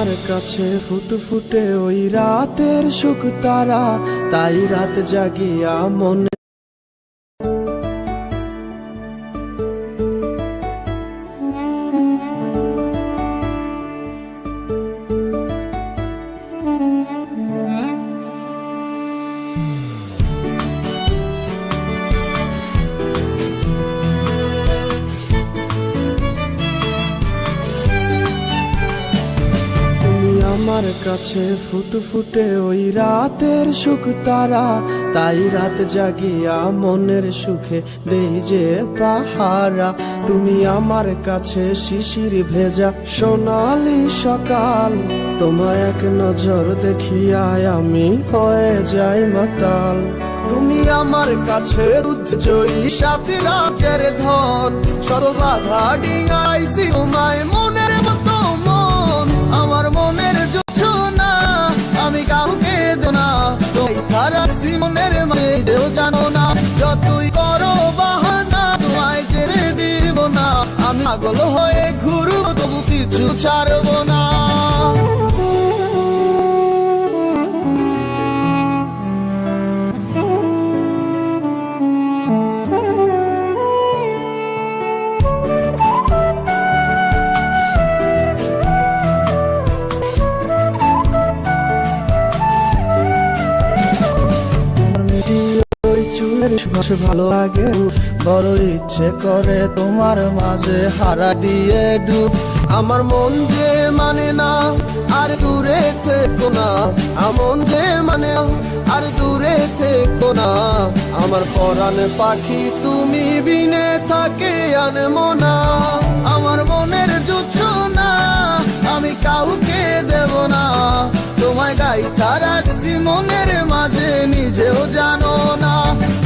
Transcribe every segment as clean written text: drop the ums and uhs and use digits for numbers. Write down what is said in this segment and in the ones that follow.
আমার কাছে ফুটফুটে ওই রাতের সুখ তারা, তাই রাত জাগিয়া মনে আমার কাছে ফুটফুটে ওই রাতের সুখ তারা, তাই রাত জাগিয়া মনের সুখে দেই যে পাহারা। তুমি আমার কাছে শিশির ভেজা সোনালি সকাল, তোমায় এক নজর দেখিয়ায় আমি হয়ে যাই মাতাল। তুমি আমার কাছে জয়ী সাথী রাজের ধন, সর্ববাধা ডিঙাইছি তোমায় মনের মতো মন। আমার মনের জোছনা আমি কাউকে দেব না, তোমায় হারাছি মনের মেয়েও জানো না। যতই করো বাহানা তোমায় ছেড়ে দিব না, আমি পাগল হয়ে ঘুরবো তবু কিছু ছাড়বো না। ভালো লাগে, বড় ইচ্ছে করে তোমার মাঝে হারা দিয়ে ডুব। আমার মন যে মানে না আর দূরে থেকো না, আমন যে মানে আর দূরে থেকো না। আমার পরাণ পাখি তুমি বিনে থাকে আনমো না। আমার মনের জোছনা আমি কাউকে দেব না, তোমায় গাইতা রাখছি মনের মাঝে নিজেও জানো না।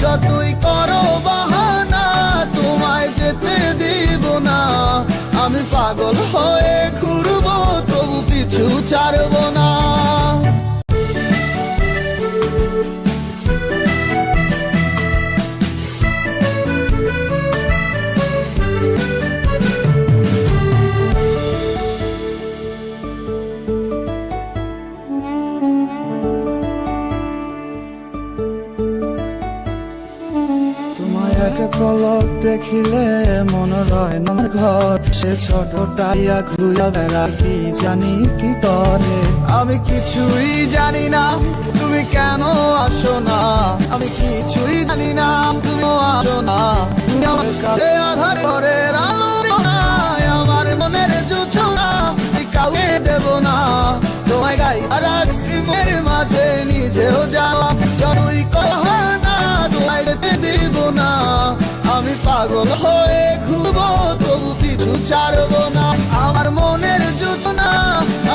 যতই করো বাহানা তোমায় যেতে দিব না, আমি পাগল হয়ে ঘুরবো তবু পিছু ছাড়বো না। এক পলক দেখিলে মন রয় আমার ঘর, সে ছোট টাইয়া ঘুরা বেড়া কি জানি কি করে। আমি কিছুই জানি না তুমি কেন আসো না, আমি কিছুই জানি না তুমি আসো না। তুমি আমার কাছে আধার করে আলো নাই, আমার মনের জোছনা কাউকে দেব না, তোমায় গাইতা রাখছি মনের মাঝে নিজেও যাওয়া। যতই কহানা তোমায় যেতে দিব না, আমি পাগল হয়ে ঘুরবো তবু পিছু ছাড়বো না। আমার মনের জোছনা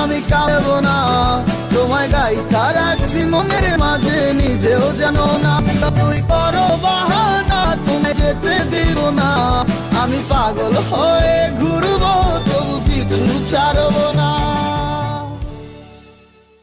আমি কাঁদবো না, তোমায় গাইতা রাখছি মনের মাঝে নিজেও জানো না। তুই করো বাহানা তোমায় যেতে দিব না, আমি পাগল হয়ে ঘুরবো তবু পিছু ছাড়বো না।